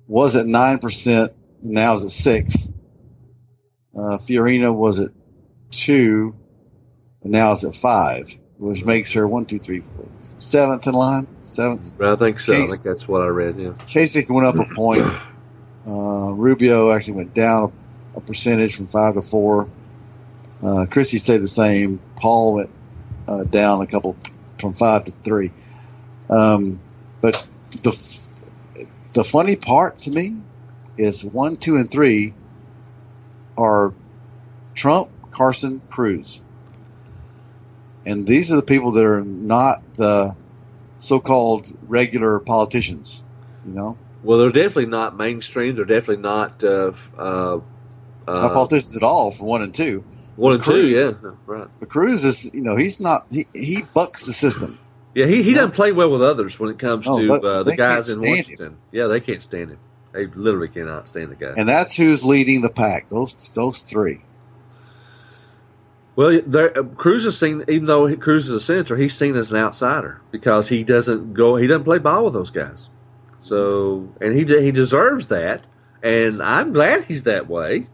was at 9%, and now is at 6%. Fiorina was at 2%, and now is at 5%, which makes her 7th in line. 7th. I think so. I think that's what I read. Yeah. Kasich went up a point. Rubio actually went down a percentage from 5 to 4. Christie stayed the same. Paul went down a couple from 5 to 3. But the funny part to me is 1, 2, and 3 are Trump, Carson, Cruz. And these are the people that are not the so-called regular politicians, you know? Well, they're definitely not mainstream. They're definitely not not politicians at all for 1 and 2. 1 and 2, yeah. Right. But Cruz is, he's not, he bucks the system. Yeah, he doesn't play well with others when it comes to the guys in Washington. Him. Yeah, they can't stand him. They literally cannot stand the guy. And that's who's leading the pack, those 3. Well, Cruz is seen, even though Cruz is a senator, he's seen as an outsider because he doesn't play ball with those guys. So, and he deserves that, and I'm glad he's that way.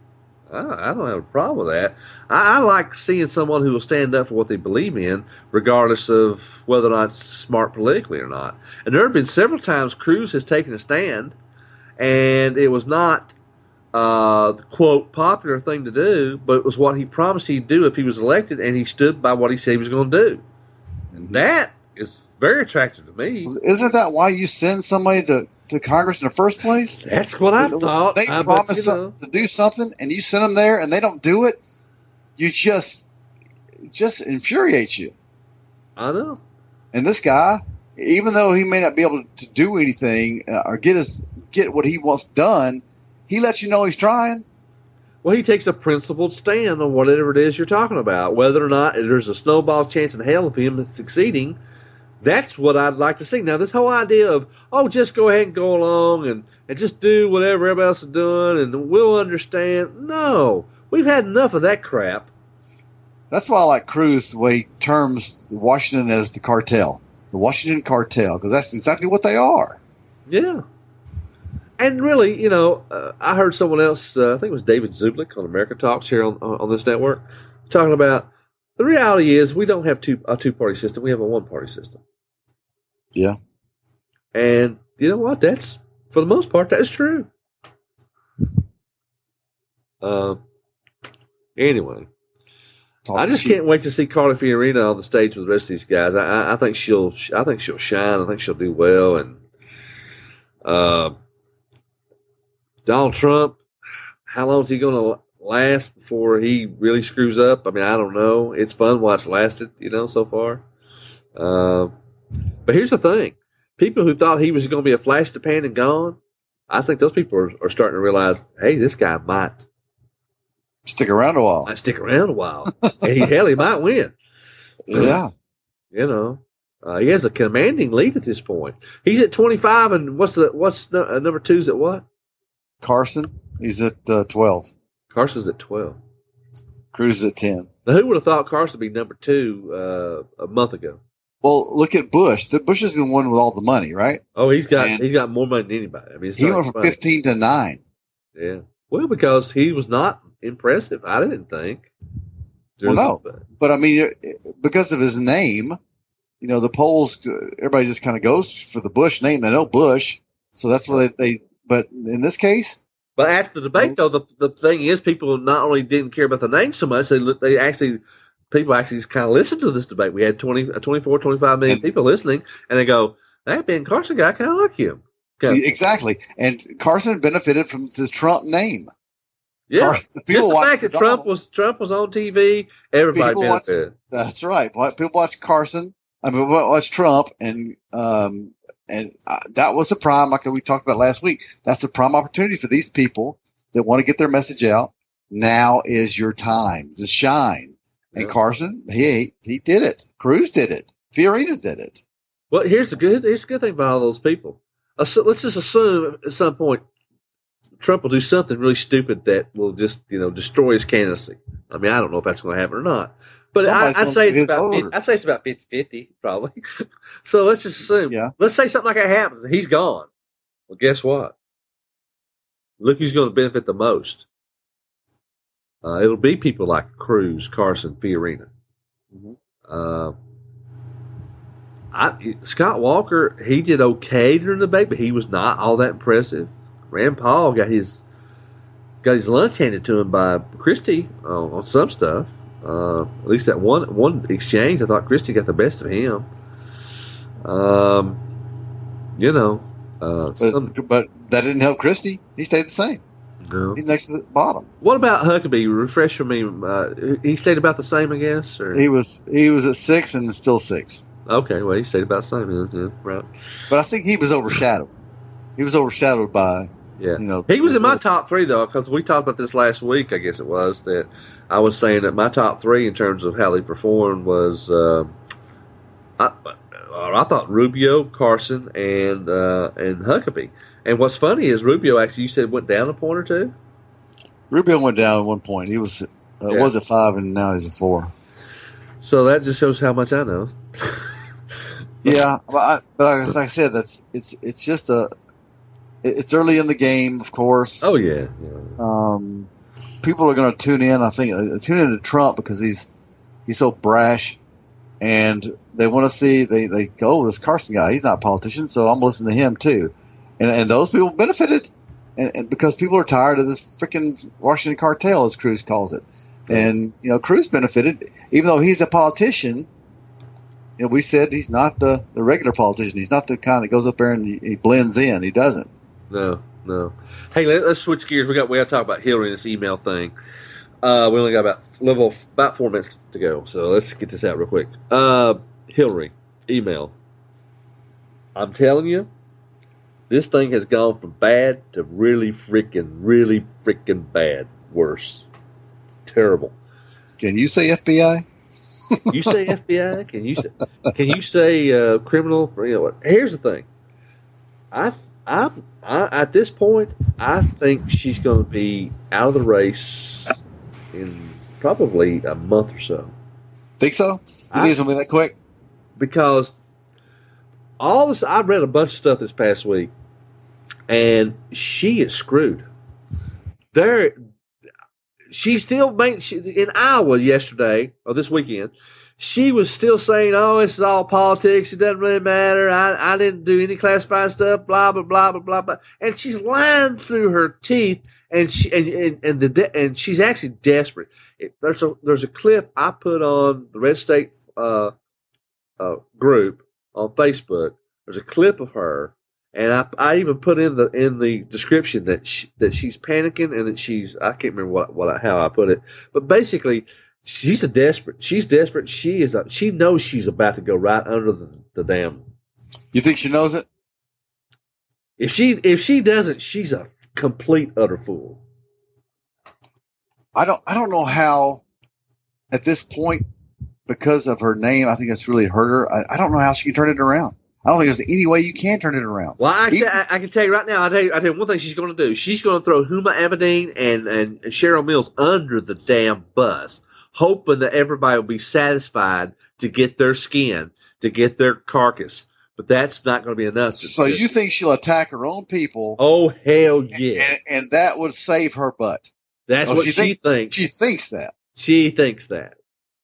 I don't have a problem with that. I like seeing someone who will stand up for what they believe in, regardless of whether or not it's smart politically or not. And there have been several times Cruz has taken a stand, and it was not the quote popular thing to do, but it was what he promised he'd do if he was elected, and he stood by what he said he was going to do. And that is very attractive to me. Isn't that why you send somebody to Congress in the first place? That's what I thought. They promise to do something, and you send them there, and they don't do it. You just infuriates you. I know. And this guy, even though he may not be able to do anything or get what he wants done, he lets you know he's trying. Well, he takes a principled stand on whatever it is you're talking about, whether or not there's a snowball chance in hell of him succeeding. That's what I'd like to see. Now, this whole idea of, just go ahead and go along and just do whatever everybody else is doing and we'll understand. No, we've had enough of that crap. That's why I like Cruz, the way he terms Washington as the cartel. The Washington cartel, because that's exactly what they are. Yeah. And really, I heard someone else, I think it was David Zublik on America Talks here on this network, talking about the reality is we don't have a two-party system. We have a one-party system. Yeah. And you know what? That's, for the most part, that's true. Anyway, I just can't wait to see Carly Fiorina on the stage with the rest of these guys. I think she'll shine. I think she'll do well. And Donald Trump, how long is he going to last before he really screws up? I mean, I don't know. It's fun while it's lasted, so far. But here's the thing. People who thought he was going to be a flash in the pan and gone, I think those people are starting to realize, hey, this guy might stick around a while. He might win. Yeah. He has a commanding lead at this point. He's at 25, and what's number 2's at what? Carson. He's at 12. Carson's at 12. Cruz is at 10. Now, who would have thought Carson would be number 2 a month ago? Well, look at Bush. Bush is the one with all the money, right? Oh, he's got more money than anybody. I mean, he went from 15 to 9. Yeah. Well, because he was not impressive, I didn't think. Well, no. But I mean, because of his name, the polls, everybody just kind of goes for the Bush name. They know Bush. So that's why but in this case. But after the debate, though, the thing is, people not only didn't care about the name so much, people actually kind of listened to this debate. We had 24, 25 million people listening, and they go, that Ben Carson guy, I kind of like him. Exactly. And Carson benefited from the Trump name. Yeah. Just the fact that Trump was on TV, everybody benefited. That's right. People watch Carson. Watch Trump, and that was a prime, like we talked about last week. That's a prime opportunity for these people that want to get their message out. Now is your time to shine. And Carson, he did it. Cruz did it. Fiorina did it. Well, here's the good thing about all those people. Let's just assume at some point Trump will do something really stupid that will just destroy his candidacy. I mean, I don't know if that's going to happen or not. But I'd say it's about 50-50 probably. So let's just assume. Yeah. Let's say something like that happens. He's gone. Well, guess what? Look who's going to benefit the most. It'll be people like Cruz, Carson, Fiorina. Mm-hmm. Scott Walker, he did okay during the debate, but he was not all that impressive. Rand Paul got his lunch handed to him by Christie on some stuff. At least that one exchange, I thought Christie got the best of him. But that didn't help Christie. He stayed the same. No. He's next to the bottom. What about Huckabee? Refresh for me. He stayed about the same, I guess. Or? He was at 6 and still 6. Okay, well, he stayed about the same. Yeah, right. But I think he was overshadowed. He was overshadowed by. Yeah. He was in my top 3 though, because we talked about this last week. I guess it was that I was saying that my top 3 in terms of how they performed was I thought Rubio, Carson, and Huckabee. And what's funny is Rubio actually, you said, went down a point or 2? Rubio went down at one point. He was at 5 and now he's at 4. So that just shows how much I know. Yeah, but like I said, it's just it's early in the game, of course. Oh yeah. People are going to tune in. I think tune in to Trump because he's so brash, and they want to see they go, oh, this Carson guy, he's not a politician, so I'm listening to him too, and those people benefited, and because people are tired of this freaking Washington cartel, as Cruz calls it, and Cruz benefited, even though he's a politician. We said he's not the regular politician. He's not the kind that goes up there and he blends in. He doesn't. No. Hey, let's switch gears. We got to talk about Hillary and this email thing. We only got about 4 minutes to go, so let's get this out real quick. Hillary, email. I'm telling you, this thing has gone from bad to really freaking bad. Worse. Terrible. Can you say FBI? You say FBI? Can you say criminal? Here's the thing. I at this point, I think she's going to be out of the race in probably a month or so. Think so? You think it's going to be that quick? Because all this, I've read a bunch of stuff this past week, and she is screwed. She still in Iowa yesterday or this weekend. She was still saying, "Oh, this is all politics. It doesn't really matter. I didn't do any classified stuff. Blah blah blah blah blah blah." And she's lying through her teeth, and she's actually desperate. There's a clip I put on the Red State group on Facebook. There's a clip of her. And I even put in the description that she's panicking and that I can't remember how I put it, but basically she's desperate. She knows she's about to go right under the dam. You think she knows it? If she doesn't, she's a complete utter fool. I don't know how at this point, because of her name, I think it's really hurt her. I don't know how she can turn it around. I don't think there's any way you can turn it around. Well, I can tell you right now. I'll tell you one thing she's going to do. She's going to throw Huma Abedin and Cheryl Mills under the damn bus, hoping that everybody will be satisfied to get their skin, to get their carcass. But that's not going to be enough. So you think she'll attack her own people? Oh, hell yeah. And that would save her butt. That's what she thinks. She thinks that. She thinks that.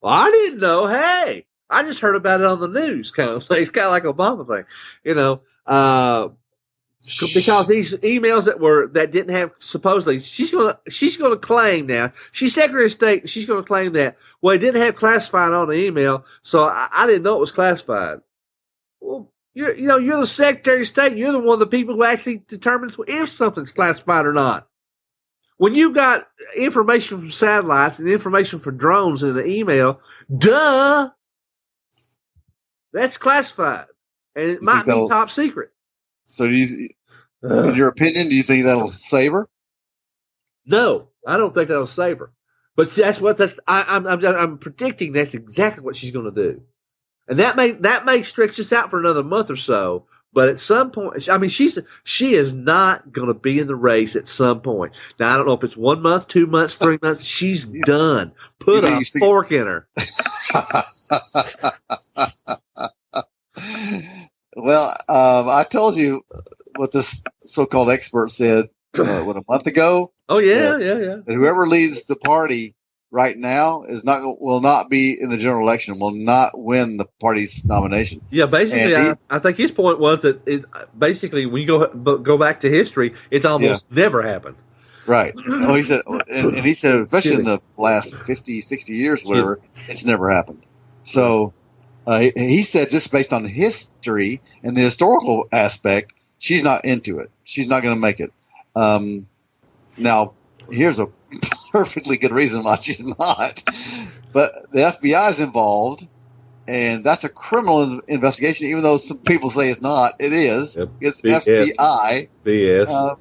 Well, I didn't know. Hey. I just heard about it on the news, kind of thing. It's kind of like Obama thing, because these emails that didn't have supposedly she's gonna claim now. She's Secretary of State. She's gonna claim that it didn't have classified on the email, so I didn't know it was classified. Well, you're the Secretary of State. You're the one of the people who actually determines if something's classified or not. When you got information from satellites and information from drones in the email, duh. That's classified, and it might be top secret. So, in your opinion, do you think that'll save her? No, I don't think that'll save her. But I'm predicting that's exactly what she's going to do, and that may stretch this out for another month or so. But at some point, I mean, she is not going to be in the race at some point. Now, I don't know if it's 1 month, 2 months, 3 months. She's done. Put a fork in her. Well, I told you what this so-called expert said a month ago. Oh yeah. That whoever leads the party right now will not be in the general election, will not win the party's nomination. Yeah, basically, I think his point was that basically when you go back to history, it's almost never happened. Right. Well, he said, and he said, especially in the last 50, 60 years, whatever, it's never happened. So he said, just based on history and the historical aspect, she's not into it. She's not going to make it. Now, here's a perfectly good reason why she's not. But the FBI is involved, and that's a criminal investigation, even though some people say it's not. It is. Yep. It's FBI. BS.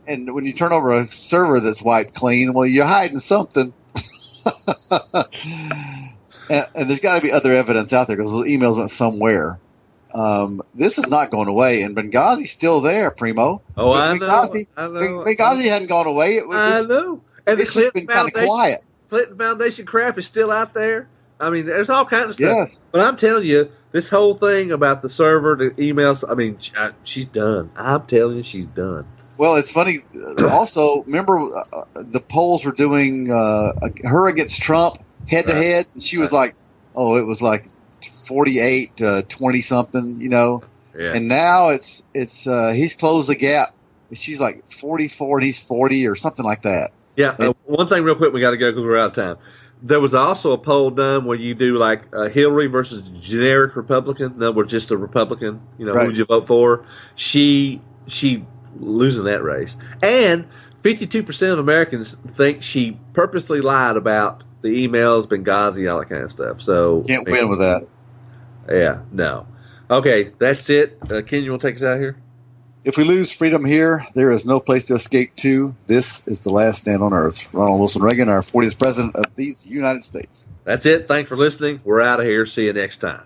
And when you turn over a server that's wiped clean, well, you're hiding something. and there's got to be other evidence out there because those emails went somewhere. This is not going away, and Benghazi's still there, Primo. Oh, I know. Benghazi hadn't gone away. I know. And it's just been kind of quiet. Clinton Foundation crap is still out there. I mean, there's all kinds of stuff. Yeah. But I'm telling you, this whole thing about the server, the emails, I mean, she's done. I'm telling you, she's done. Well, it's funny. Also, remember the polls were doing her against Trump head-to-head? And she was like, it was like 48 to 20-something, you know. Yeah. And now it's he's closed the gap. She's like 44 and he's 40 or something like that. Yeah. One thing real quick, we got to go because we're out of time. There was also a poll done where you do like Hillary versus generic Republican. No, we're just a Republican. You know, who would you vote for? She losing that race. And 52% of Americans think she purposely lied about the emails, Benghazi, all that kind of stuff. So can't win with that. Yeah, no. Okay, that's it. Ken, you want to take us out here? If we lose freedom here, there is no place to escape to. This is the last stand on earth. Ronald Wilson Reagan, our 40th president of these United States. That's it. Thanks for listening. We're out of here. See you next time.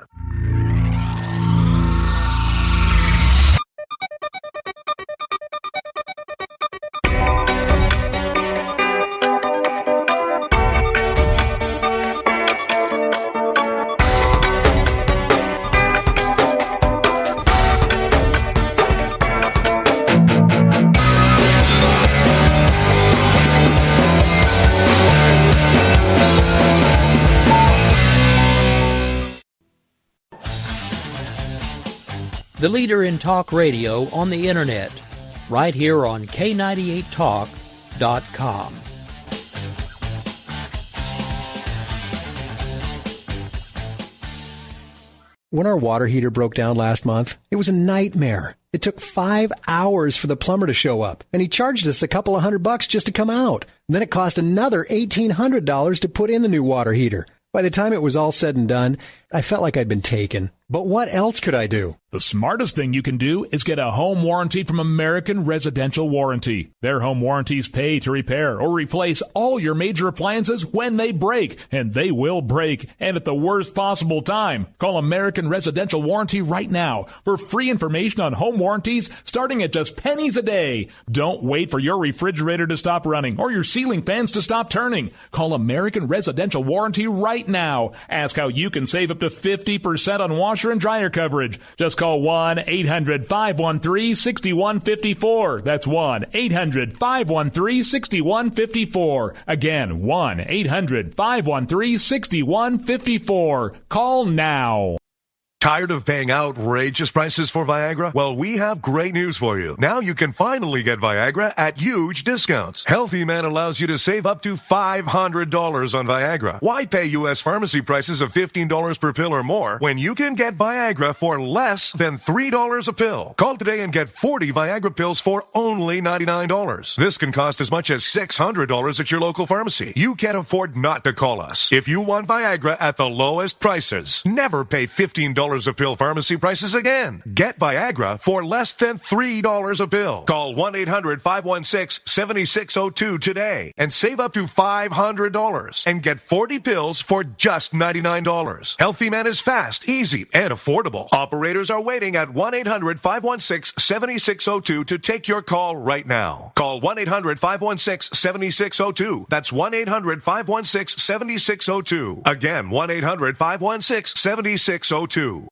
The leader in talk radio on the internet, right here on K98Talk.com. When our water heater broke down last month, it was a nightmare. It took 5 hours for the plumber to show up, and he charged us a couple of $100 just to come out. And then it cost another $1,800 to put in the new water heater. By the time it was all said and done, I felt like I'd been taken. But what else could I do? The smartest thing you can do is get a home warranty from American Residential Warranty. Their home warranties pay to repair or replace all your major appliances when they break, and they will break, and at the worst possible time. Call American Residential Warranty right now for free information on home warranties starting at just pennies a day. Don't wait for your refrigerator to stop running or your ceiling fans to stop turning. Call American Residential Warranty right now. Ask how you can save up to 50% on washer and dryer coverage. Just call 1-800-513-6154. That's 1-800-513-6154. Again, 1-800-513-6154. Call now. Tired of paying outrageous prices for Viagra? Well, we have great news for you. Now you can finally get Viagra at huge discounts. Healthy Man allows you to save up to $500 on Viagra. Why pay U.S. pharmacy prices of $15 per pill or more when you can get Viagra for less than $3 a pill? Call today and get 40 Viagra pills for only $99. This can cost as much as $600 at your local pharmacy. You can't afford not to call us. If you want Viagra at the lowest prices, never pay $15 $3 a pill pharmacy prices again. Get Viagra for less than $3 a pill. Call 1-800-516-7602 today and save up to $500 and get 40 pills for just $99. Healthy Man is fast, easy, and affordable. Operators are waiting at 1-800-516-7602 to take your call right now. Call 1-800-516-7602. That's 1-800-516-7602. Again, 1-800-516-7602.